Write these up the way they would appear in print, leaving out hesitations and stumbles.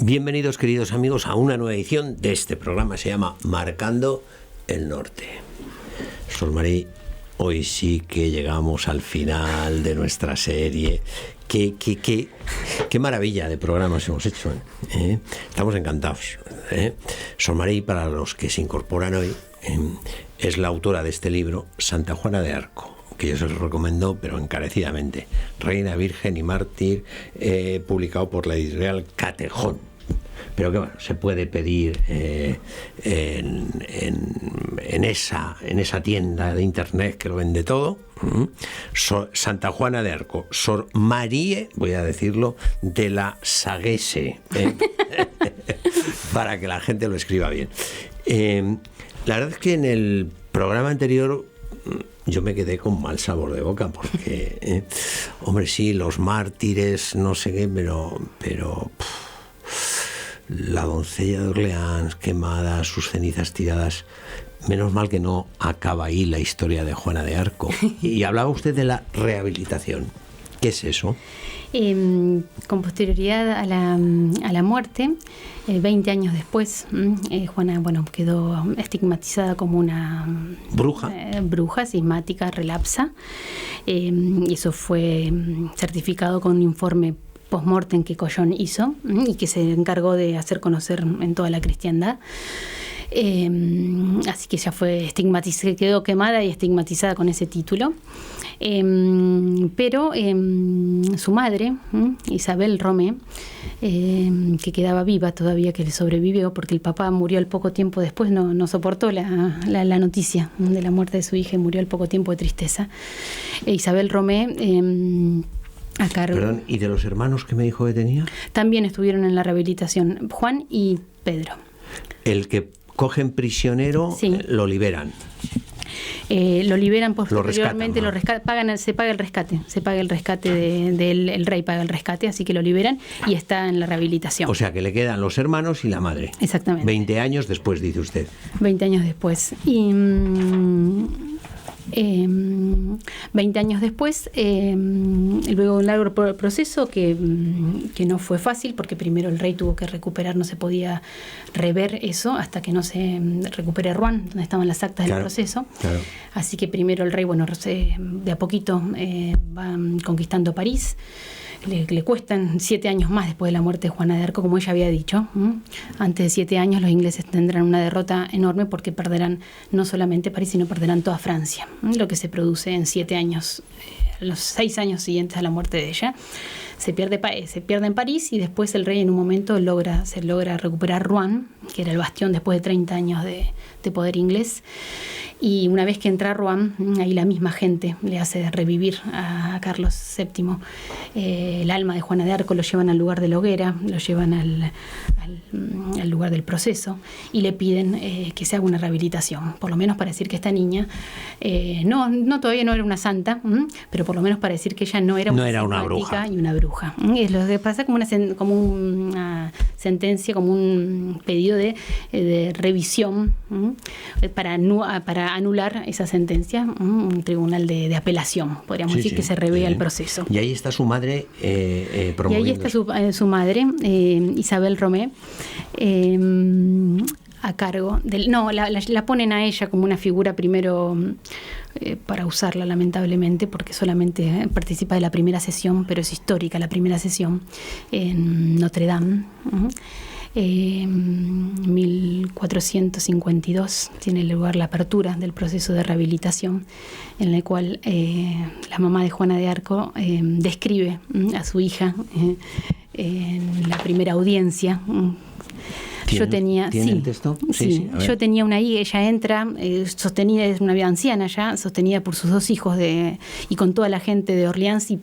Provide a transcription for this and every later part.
Bienvenidos, queridos amigos, a una nueva edición de este programa. Se llama Marcando el Norte. Sol Marí, hoy sí que llegamos al final de nuestra serie. Qué maravilla de programas hemos hecho, ¿eh? Estamos encantados, ¿eh? Sol Marí, para los que se incorporan hoy, es la autora de este libro, Santa Juana de Arco, que yo se lo recomiendo, pero encarecidamente. Reina, Virgen y Mártir, publicado por la editorial Catejón. Pero que bueno, se puede pedir en esa tienda de internet que lo vende todo. Santa Juana de Arco, Sor Marie, voy a decirlo, de la Saguese, para que la gente lo escriba bien. La verdad es que en el programa anterior yo me quedé con mal sabor de boca porque, hombre, sí, los mártires, no sé qué, pero la doncella de Orleans quemada, sus cenizas tiradas. Menos mal que no acaba ahí la historia de Juana de Arco. Y hablaba usted de la rehabilitación. ¿Qué es eso? Con posterioridad a la muerte, 20 años después, Juana, quedó estigmatizada como una bruja cismática, relapsa. Y eso fue certificado con un informe post-mortem que Collón hizo y que se encargó de hacer conocer en toda la cristiandad. Así que ya fue estigmatizada, quedó quemada y estigmatizada con ese título. Pero su madre, Isabel Romé, que quedaba viva todavía, que le sobrevivió, porque el papá murió al poco tiempo después, no soportó la noticia de la muerte de su hija y murió al poco tiempo de tristeza. Isabel Romé, a cargo. Perdón, ¿y de los hermanos que me dijo que tenía? También estuvieron en la rehabilitación, Juan y Pedro. El que cogen prisionero, sí, lo liberan. Lo liberan posteriormente, se paga el rescate el rey paga el rescate, así que lo liberan y está en la rehabilitación. O sea que le quedan los hermanos y la madre. Exactamente. 20 años después, dice usted. 20 años después. Y 20 años después, luego un largo proceso que no fue fácil, porque primero el rey tuvo que recuperar, no se podía rever eso hasta que no se recupere Rouen, donde estaban las actas del proceso. Claro. Así que primero el rey, de a poquito va conquistando París. Le cuestan 7 años más después de la muerte de Juana de Arco, como ella había dicho. Antes de 7 años los ingleses tendrán una derrota enorme porque perderán no solamente París, sino perderán toda Francia. Lo que se produce en 7 años, los 6 años siguientes a la muerte de ella. Se pierde en París y después el rey en un momento se logra recuperar Rouen, que era el bastión después de 30 años de poder inglés. Y una vez que entra a Rouen, ahí la misma gente le hace revivir a Carlos VII. El alma de Juana de Arco lo llevan al lugar de la hoguera, lo llevan al lugar del proceso y le piden que se haga una rehabilitación, por lo menos para decir que esta niña todavía no era una santa, pero por lo menos para decir que ella no era una bruja y una bruja. Es lo que pasa como una sentencia, como un pedido de revisión para anular esa sentencia, un tribunal de apelación, podríamos decir, que se revea el proceso. Y ahí está su madre promoviendo. Y ahí está su madre, Isabel Romé, a cargo la ponen a ella como una figura primero para usarla, lamentablemente, porque solamente participa de la primera sesión, pero es histórica la primera sesión en Notre Dame. 1452 tiene lugar la apertura del proceso de rehabilitación, en el cual la mamá de Juana de Arco describe a su hija en la primera audiencia. Yo tenía, ¿tiene el texto? Sí, yo tenía una hija, ella entra, sostenida, es una anciana ya, sostenida por sus 2 hijos y con toda la gente de Orleans y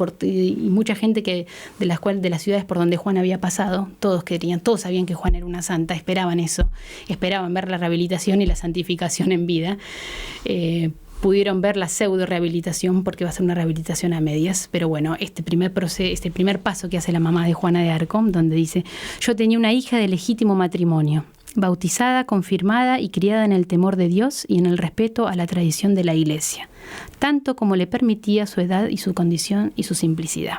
mucha gente de las ciudades por donde Juan había pasado. Todos sabían que Juan era una santa, esperaban ver la rehabilitación y la santificación en vida. Pudieron ver la pseudo rehabilitación porque va a ser una rehabilitación a medias, pero bueno, este primer paso que hace la mamá de Juana de Arco, donde dice: yo tenía una hija de legítimo matrimonio, bautizada, confirmada y criada en el temor de Dios y en el respeto a la tradición de la Iglesia, tanto como le permitía su edad y su condición y su simplicidad.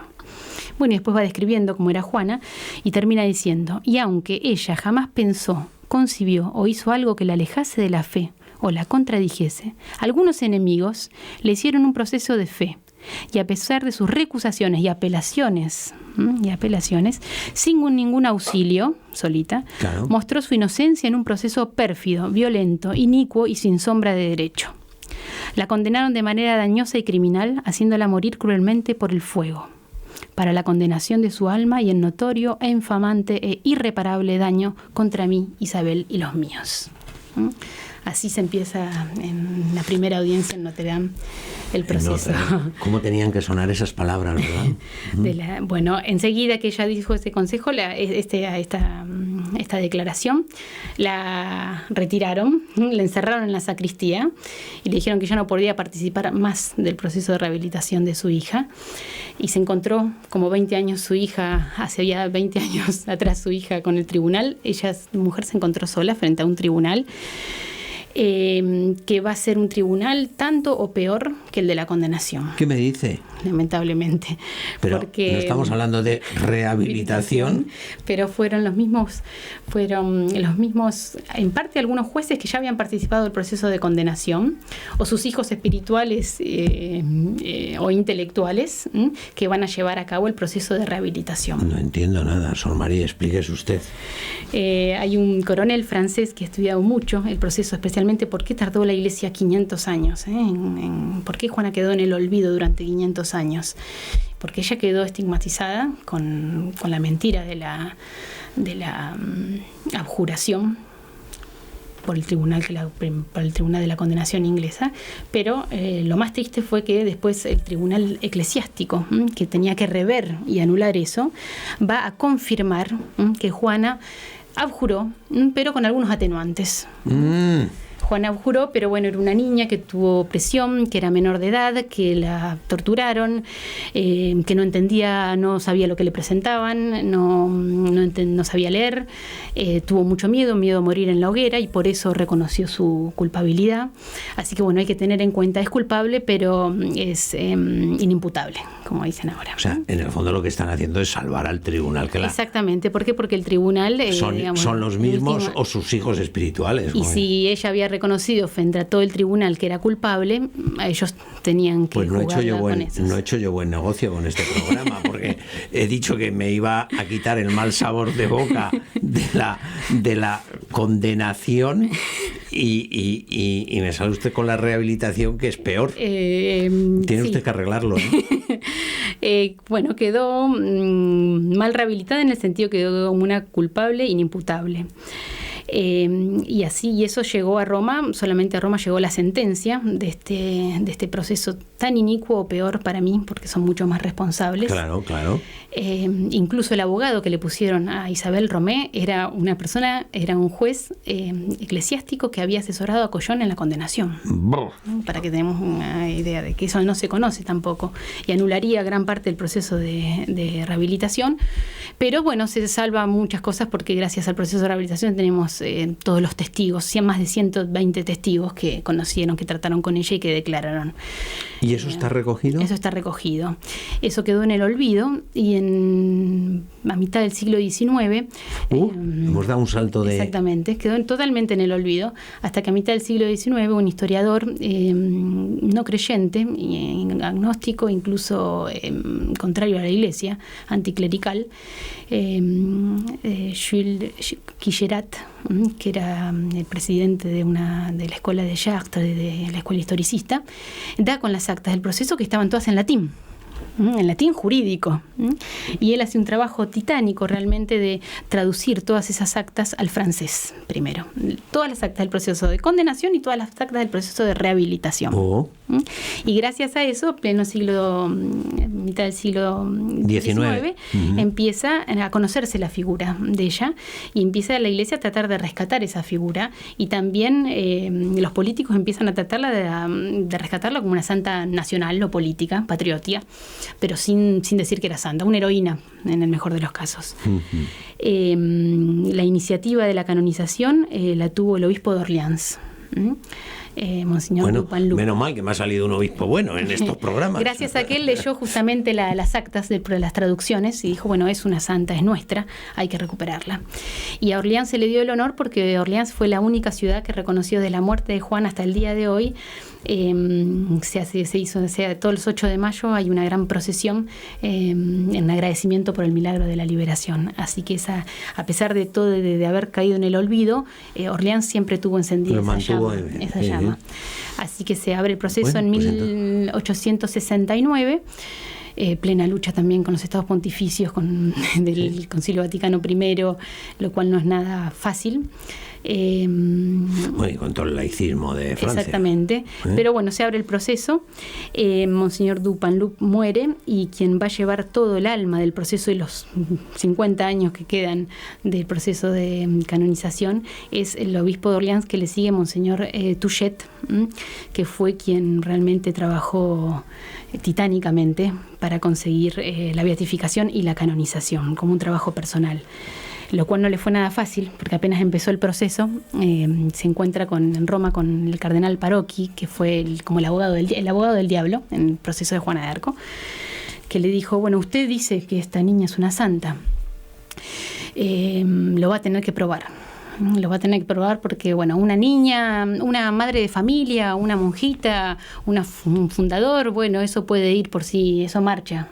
Bueno, y después va describiendo cómo era Juana y termina diciendo: y aunque ella jamás pensó, concibió o hizo algo que la alejase de la fe o la contradijese, algunos enemigos le hicieron un proceso de fe, y a pesar de sus recusaciones y apelaciones, sin ningún auxilio, solita, claro, mostró su inocencia en un proceso pérfido, violento, inicuo y sin sombra de derecho. La condenaron de manera dañosa y criminal, haciéndola morir cruelmente por el fuego, para la condenación de su alma y el notorio e infamante e irreparable daño contra mí, Isabel, y los míos. Así se empieza en la primera audiencia en Notre Dame el proceso. ¿Cómo tenían que sonar esas palabras, verdad? Bueno, enseguida que ella dijo este consejo, esta declaración, la retiraron, la encerraron en la sacristía y le dijeron que ya no podía participar más del proceso de rehabilitación de su hija. Y se encontró como 20 años su hija, hace ya 20 años atrás su hija con el tribunal. Ella, mujer, se encontró sola frente a un tribunal. Que va a ser un tribunal tanto o peor que el de la condenación. ¿Qué me dice? Lamentablemente. Pero porque no estamos hablando de rehabilitación. Pero fueron los mismos, en parte algunos jueces que ya habían participado del proceso de condenación, o sus hijos espirituales o intelectuales, que van a llevar a cabo el proceso de rehabilitación. No entiendo nada, Sor María, explíquese usted. Hay un coronel francés que ha estudiado mucho el proceso, especialmente por qué tardó la Iglesia 500 años, por qué Juana quedó en el olvido durante 500 años, porque ella quedó estigmatizada con la mentira de la abjuración por el tribunal de la condenación inglesa, pero lo más triste fue que después el tribunal eclesiástico, que tenía que rever y anular eso, va a confirmar que Juana abjuró, pero con algunos atenuantes. Juana abjuró, pero bueno, era una niña que tuvo presión, que era menor de edad, que la torturaron, que no entendía, no sabía lo que le presentaban, no sabía leer, tuvo mucho miedo a morir en la hoguera, y por eso reconoció su culpabilidad. Así que bueno, hay que tener en cuenta, es culpable, pero es inimputable, como dicen ahora. O sea, en el fondo lo que están haciendo es salvar al tribunal. Exactamente, ¿por qué? Porque el tribunal... son los mismos o sus hijos espirituales. Y si ella había reconocido frente a todo el tribunal que era culpable, ellos tenían que jugarla con eso. No he hecho yo buen negocio con este programa, porque he dicho que me iba a quitar el mal sabor de boca de la condenación y me sale usted con la rehabilitación, que es peor. Tiene usted que arreglarlo, ¿eh? Bueno, quedó mal rehabilitada en el sentido que quedó como una culpable inimputable. Y eso llegó a Roma. Solamente a Roma llegó la sentencia de este proceso tan inicuo, o peor para mí, porque son mucho más responsables. Claro. Incluso el abogado que le pusieron a Isabel Romé era un juez eclesiástico que había asesorado a Collón en la condenación. Para que tengamos una idea de que eso no se conoce tampoco, y anularía gran parte del proceso de rehabilitación. Pero bueno, se salva muchas cosas, porque gracias al proceso de rehabilitación tenemos todos los testigos, más de 120 testigos que conocieron, que trataron con ella y que declararon. ¿Y eso está recogido? Eso está recogido. Eso quedó en el olvido, y a mitad del siglo XIX... hemos dado un salto de... Exactamente, quedó totalmente en el olvido, hasta que a mitad del siglo XIX un historiador no creyente, agnóstico, incluso contrario a la Iglesia, anticlerical, Jules Quillerat, que era el presidente de la escuela de Chartres, de la escuela historicista, da con las actas del proceso, que estaban todas en latín jurídico, y él hace un trabajo titánico realmente de traducir todas esas actas al francés primero, todas las actas del proceso de condenación y todas las actas del proceso de rehabilitación. Y gracias a eso, mitad del siglo XIX, empieza a conocerse la figura de ella y empieza la Iglesia a tratar de rescatar esa figura, y también los políticos empiezan a tratarla de rescatarla como una santa nacional, no política, patriótica, pero sin decir que era santa, una heroína en el mejor de los casos. La iniciativa de la canonización la tuvo el obispo de Orleans, Monseñor Dupan Lup. Menos mal que me ha salido un obispo bueno en estos programas. Gracias a que él leyó justamente las actas de las traducciones y dijo, bueno, es una santa, es nuestra, hay que recuperarla. Y a Orleans se le dio el honor porque Orleans fue la única ciudad que reconoció de la muerte de Juan hasta el día de hoy. Se hizo, todos los 8 de mayo hay una gran procesión en agradecimiento por el milagro de la liberación. Así que a pesar de todo, de haber caído en el olvido, Orleans siempre tuvo encendida esa llama. Así que se abre el proceso en 1869. Plena lucha también con los estados pontificios del Concilio Vaticano I, lo cual no es nada fácil. Y con todo el laicismo de Francia. Exactamente. Pero bueno, se abre el proceso. Monseñor Dupan Lup muere, y quien va a llevar todo el alma del proceso y los 50 años que quedan del proceso de canonización es el obispo de Orleans, que le sigue, Monseñor Touchet, que fue quien realmente trabajó titánicamente para conseguir la beatificación y la canonización como un trabajo personal, lo cual no le fue nada fácil, porque apenas empezó el proceso se encuentra en Roma con el cardenal Parocchi, que fue como el abogado del diablo en el proceso de Juana de Arco, que le dijo, bueno, usted dice que esta niña es una santa, lo va a tener que probar. Lo va a tener que probar porque, bueno, una niña, una madre de familia, una monjita, un fundador, bueno, eso puede ir por sí, eso marcha.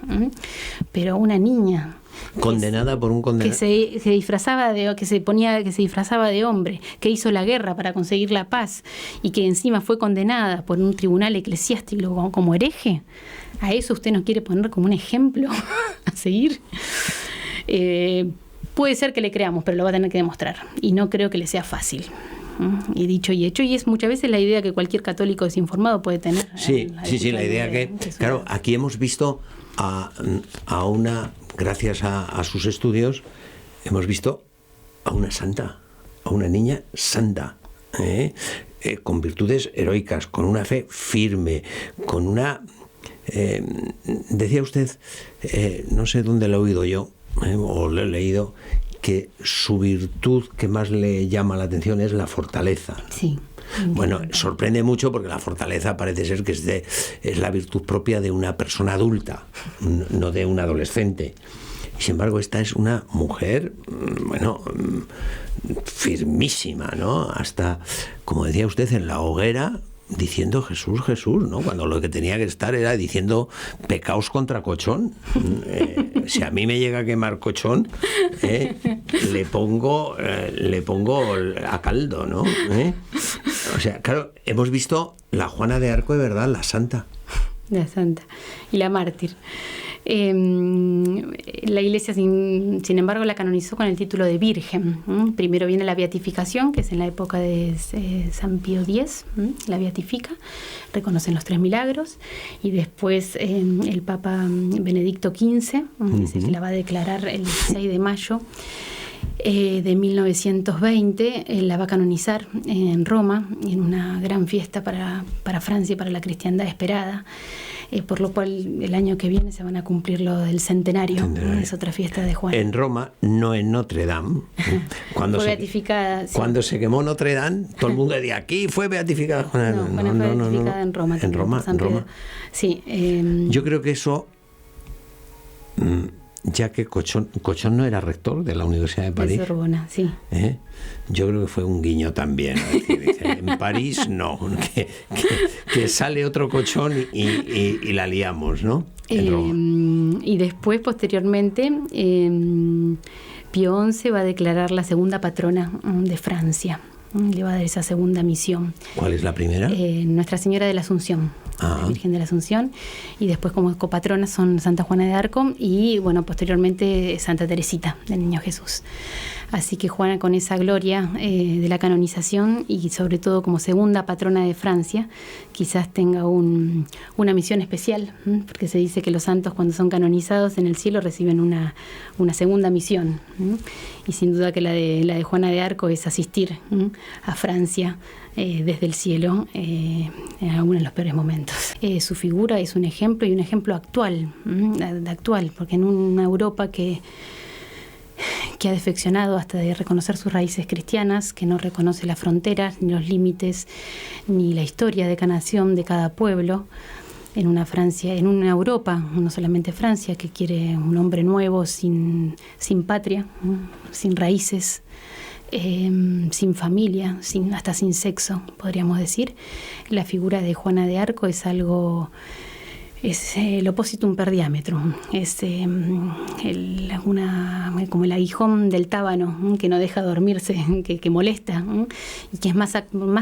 Pero una niña condenada por un condenado que se disfrazaba de hombre, que hizo la guerra para conseguir la paz y que encima fue condenada por un tribunal eclesiástico como hereje, a eso usted nos quiere poner como un ejemplo a seguir. Puede ser que le creamos, pero lo va a tener que demostrar. Y no creo que le sea fácil. Y dicho y hecho, y es muchas veces la idea que cualquier católico desinformado puede tener. Sí, la idea que, claro, aquí hemos visto a una, gracias a sus estudios, hemos visto a una santa, a una niña santa, con virtudes heroicas, con una fe firme, con una... decía usted, no sé dónde lo he oído yo, o lo he leído, que su virtud que más le llama la atención es la fortaleza. Sí. Bueno, sorprende mucho porque la fortaleza parece ser que es la virtud propia de una persona adulta, no de un adolescente. Y sin embargo, esta es una mujer, bueno, firmísima, ¿no? Hasta, como decía usted, en la hoguera, diciendo Jesús, Jesús, ¿no? Cuando lo que tenía que estar era diciendo pecaos contra Cochón. Si a mí me llega a quemar Cochón, le pongo a caldo, ¿no? O sea, claro, hemos visto la Juana de Arco de verdad, la santa. La santa y la mártir. La Iglesia, sin embargo, la canonizó con el título de Virgen. Primero viene la beatificación, que es en la época de San Pío X, la beatifica, reconocen los 3 milagros, y después el Papa Benedicto XV, es el que la va a declarar el 16 de mayo de 1920, la va a canonizar en Roma, en una gran fiesta para Francia y para la cristiandad esperada. Por lo cual el año que viene se van a cumplir lo del centenario. Es otra fiesta de Juana. En Roma, no en Notre Dame. Cuando fue beatificada. Sí. Cuando se quemó Notre Dame, todo el mundo decía, aquí fue beatificada Juana. Fue beatificada en Roma. En Roma. Sí. Yo creo que eso, ya que Cochón no era rector de la Universidad de París. De Sorbona, sí. Yo creo que fue un guiño también. En París no, que sale otro Cochón y la liamos, ¿no? Y después, posteriormente, Pío XI va a declarar la segunda patrona de Francia. Le va a dar esa segunda misión. ¿Cuál es la primera? Nuestra Señora de la Asunción, la Virgen de la Asunción, y después como copatronas son Santa Juana de Arco y, bueno, posteriormente Santa Teresita del Niño Jesús. Así que Juana, con esa gloria de la canonización y sobre todo como segunda patrona de Francia, quizás tenga una misión especial, porque se dice que los santos cuando son canonizados en el cielo reciben una segunda misión. Y sin duda que la de Juana de Arco es asistir a Francia desde el cielo en algunos de los peores momentos. Su figura es un ejemplo y un ejemplo actual, porque en una Europa que ha defeccionado hasta de reconocer sus raíces cristianas, que no reconoce las fronteras, ni los límites, ni la historia de cada nación, de cada pueblo, en una Francia, en una Europa, no solamente Francia, que quiere un hombre nuevo, sin patria, sin raíces, sin familia, hasta sin sexo, podríamos decir. La figura de Juana de Arco es algo... Es el oppositum per diametro, es como el aguijón del tábano que no deja dormirse, que molesta, y que es más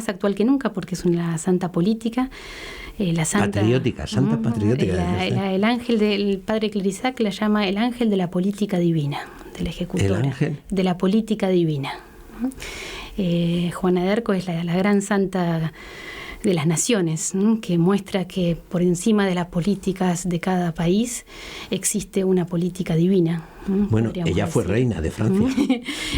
actual que nunca porque es una santa política, la santa patriótica, santa patriótica. El ángel del padre Clerisac la llama el ángel de la política divina, de la ejecutora, ¿El ángel? De la política divina. Juana de Arco es la gran santa de las naciones, que muestra que por encima de las políticas de cada país existe una política divina. Bueno, ella fue reina de Francia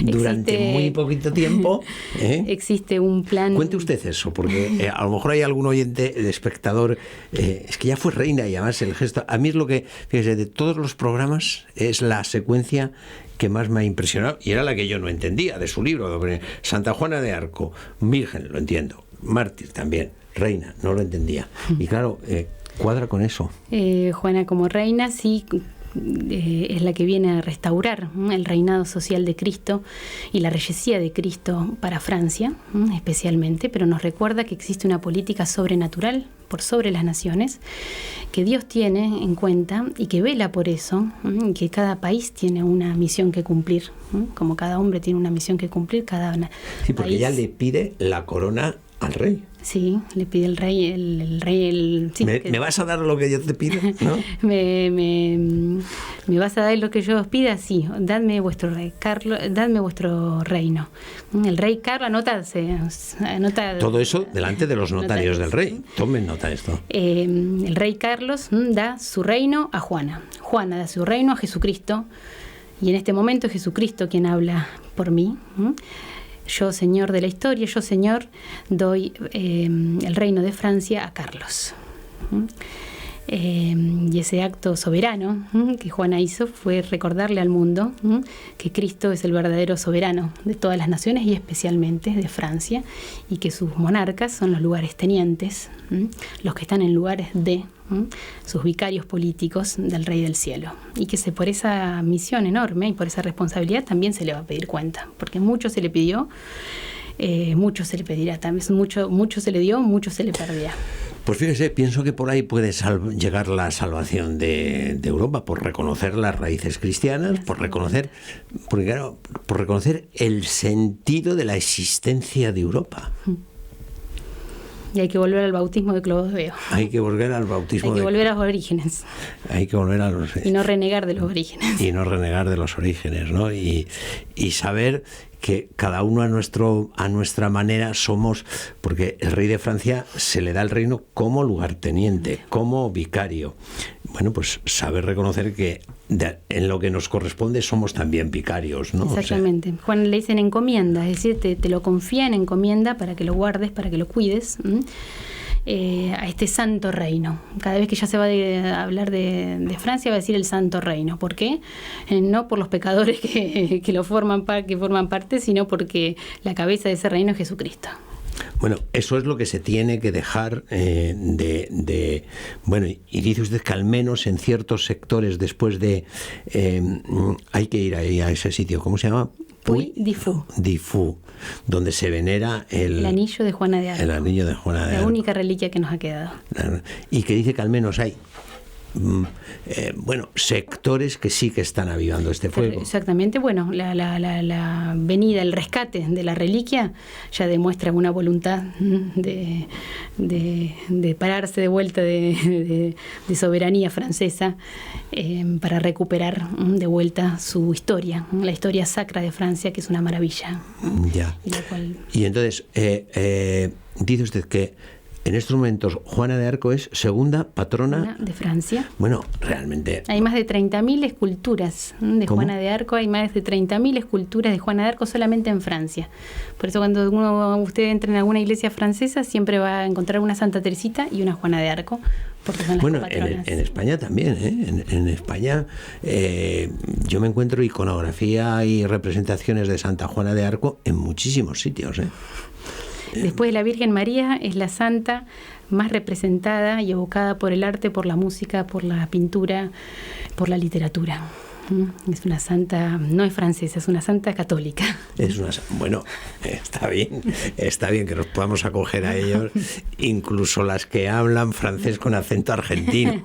durante muy poquito tiempo. Existe un plan... Cuente usted eso, porque a lo mejor hay algún oyente, de espectador, es que ella fue reina y además el gesto... A mí es lo que, fíjese, de todos los programas es la secuencia que más me ha impresionado y era la que yo no entendía de su libro. Santa Juana de Arco, virgen, lo entiendo. Mártir también, reina, no lo entendía. Y claro, cuadra con eso. Juana como reina, sí, es la que viene a restaurar el reinado social de Cristo y la reyesía de Cristo para Francia, especialmente, pero nos recuerda que existe una política sobrenatural por sobre las naciones, que Dios tiene en cuenta y que vela por eso, que cada país tiene una misión que cumplir, como cada hombre tiene una misión que cumplir, cada sí, porque ella le pide la corona al rey. Sí, le pide el rey. Sí, ¿Me vas a dar lo que yo te pido? ¿No? ¿Me vas a dar lo que yo os pida? Sí, dadme vuestro rey, dadme vuestro reino. El rey Carlos, anota todo eso delante de los notarios del rey. Tomen nota de esto. El rey Carlos da su reino a Juana. Juana da su reino a Jesucristo. Y en este momento es Jesucristo quien habla por mí. Yo, señor de la historia, yo, señor, doy el reino de Francia a Carlos. Y ese acto soberano que Juana hizo fue recordarle al mundo que Cristo es el verdadero soberano de todas las naciones y especialmente de Francia, y que sus monarcas son los lugares tenientes, los que están en lugares de sus vicarios políticos del Rey del Cielo, y que por esa misión enorme y por esa responsabilidad también se le va a pedir cuenta, porque mucho se le pidió, mucho se le pedirá, también mucho se le dio, mucho se le perdía. Pues fíjese, pienso que por ahí puede llegar la salvación de Europa, por reconocer las raíces cristianas, por reconocer el sentido de la existencia de Europa. Y hay que volver al bautismo de Clodoveo. Hay que volver al bautismo. Hay que volver a los orígenes. Hay que volver a los... Y no renegar de los orígenes. Y no renegar de los orígenes, ¿no? Y saber que cada uno a nuestra manera somos, porque el rey de Francia se le da el reino como lugarteniente, como vicario. Bueno, pues saber reconocer que en lo que nos corresponde somos también vicarios, ¿no? Exactamente. Juan le dicen encomienda, es decir, te lo confía en encomienda para que lo guardes, para que lo cuides. A este santo reino. Cada vez que ya se va a hablar de Francia va a decir el santo reino. ¿Por qué? No por los pecadores que forman parte, sino porque la cabeza de ese reino es Jesucristo. Bueno, eso es lo que se tiene que dejar bueno, y dice usted que al menos en ciertos sectores después de... hay que ir ahí a ese sitio, ¿cómo se llama? Puy-du-Fou, donde se venera el anillo de Juana de Arco. El anillo de Juana de Arco. La única reliquia que nos ha quedado. Y que dice que al menos hay sectores que sí que están avivando este fuego. Exactamente, bueno, la venida, el rescate de la reliquia ya demuestra una voluntad de pararse de vuelta de soberanía francesa para recuperar de vuelta su historia, la historia sacra de Francia, que es una maravilla. Ya. Y entonces, dice usted que en estos momentos Juana de Arco es segunda patrona de Francia. Bueno, realmente... Hay más de 30.000 esculturas de ¿Cómo? Juana de Arco, hay más de 30.000 esculturas de Juana de Arco solamente en Francia. Por eso cuando usted entra en alguna iglesia francesa siempre va a encontrar una Santa Teresita y una Juana de Arco, porque son las copatronas. En España también, ¿eh? En España yo me encuentro iconografía y representaciones de Santa Juana de Arco en muchísimos sitios, ¿eh? Después de la Virgen María es la santa más representada y evocada por el arte, por la música, por la pintura, por la literatura. Es una santa, no es francesa, es una santa católica. Bueno, está bien que nos podamos acoger a ellos, incluso las que hablan francés con acento argentino.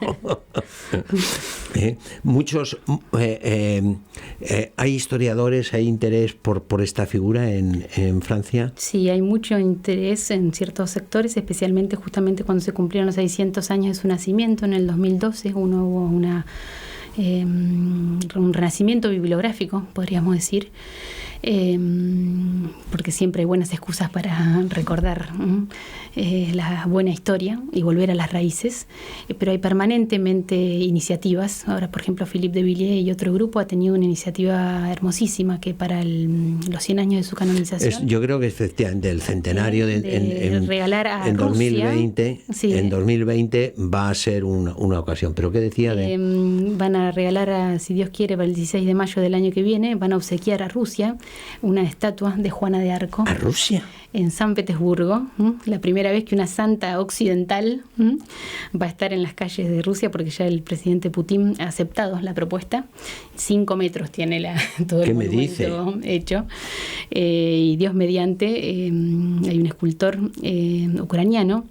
¿Hay historiadores, hay interés por esta figura en Francia? Sí, hay mucho interés en ciertos sectores, especialmente justamente cuando se cumplieron los 600 años de su nacimiento en el 2012, hubo un renacimiento bibliográfico, podríamos decir, porque siempre hay buenas excusas para recordar la buena historia y volver a las raíces, pero hay permanentemente iniciativas. Ahora, por ejemplo, Philippe de Villiers y otro grupo ha tenido una iniciativa hermosísima que para los 100 años de su canonización. Yo creo que efectivamente el centenario de regalar a en Rusia, 2020, sí. En 2020 va a ser una ocasión. ¿Pero qué decía de...? Van a regalar, si Dios quiere, para el 16 de mayo del año que viene, van a obsequiar a Rusia una estatua de Juana de Arco. ¿A Rusia? En San Petersburgo, la primera vez que una santa occidental va a estar en las calles de Rusia, porque ya el presidente Putin ha aceptado la propuesta. 5 metros tiene todo el monumento hecho. Y Dios mediante, hay un escultor ucraniano,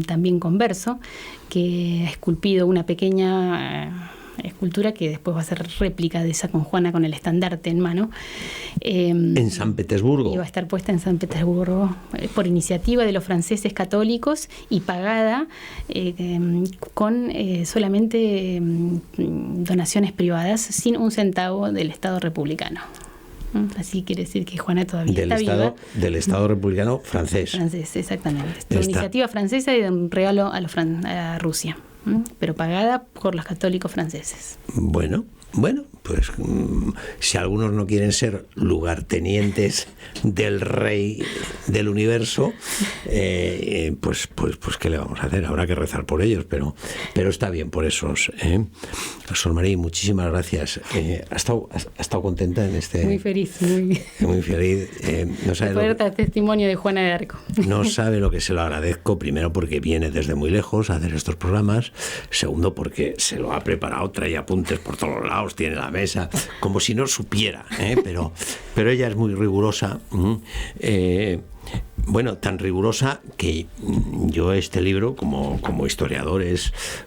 también converso, que ha esculpido una pequeña escultura que después va a ser réplica de esa con Juana con el estandarte en mano. En San Petersburgo. Y va a estar puesta en San Petersburgo por iniciativa de los franceses católicos y pagada con solamente donaciones privadas, sin un centavo del Estado republicano. Así quiere decir que Juana todavía está viva. Del Estado republicano francés. Francés, exactamente. Es una iniciativa francesa y de un regalo a Rusia, pero pagada por los católicos franceses. Bueno, pues si algunos no quieren ser lugartenientes del rey del universo, pues ¿qué le vamos a hacer? Habrá que rezar por ellos, pero está bien por esos. Sol Marí, muchísimas gracias. ¿Ha estado contenta en este? Muy feliz, muy feliz. No sabe poder dar testimonio de Juana de Arco. No sabe lo que se lo agradezco, primero porque viene desde muy lejos a hacer estos programas, segundo porque se lo ha preparado, trae apuntes por todos los lados, tiene la mesa, como si no supiera, pero ella es muy rigurosa, tan rigurosa que yo este libro, como historiador,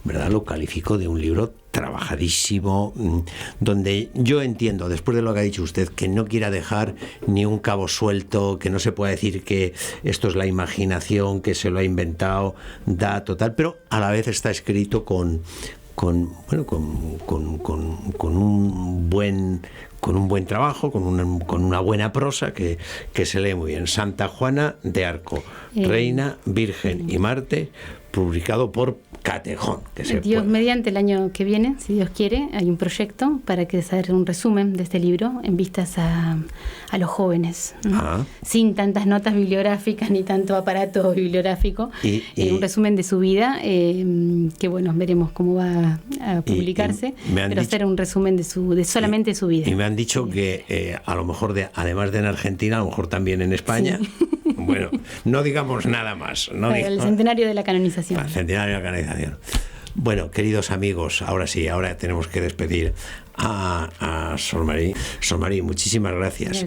¿verdad? Lo califico de un libro trabajadísimo, donde yo entiendo, después de lo que ha dicho usted, que no quiera dejar ni un cabo suelto, que no se pueda decir que esto es la imaginación, que se lo ha inventado, total, pero a la vez está escrito con un buen trabajo, con una buena prosa que se lee muy bien. Santa Juana de Arco, Reina, Virgen y Marte, publicado por Catejón. Dios mediante, el año que viene, si Dios quiere, hay un proyecto para que hacer un resumen de este libro en vistas a los jóvenes, sin tantas notas bibliográficas ni tanto aparato bibliográfico, un resumen de su vida, que veremos cómo va a publicarse, pero hacer un resumen de solamente su vida. Y me han dicho que a lo mejor, además de en Argentina, a lo mejor también en España. Sí. Bueno, no digamos nada más. El centenario de la canonización. El centenario de la canonización. Bueno, queridos amigos, ahora tenemos que despedir a Sol Marí. Sol Marí, muchísimas gracias.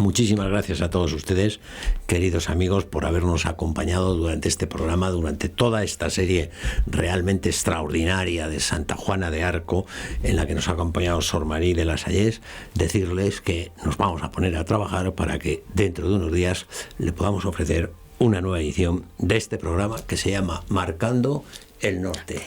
Muchísimas gracias a todos ustedes, queridos amigos, por habernos acompañado durante este programa, durante toda esta serie realmente extraordinaria de Santa Juana de Arco, en la que nos ha acompañado Sor María de Lasallés. Decirles que nos vamos a poner a trabajar para que dentro de unos días le podamos ofrecer una nueva edición de este programa que se llama Marcando el Norte.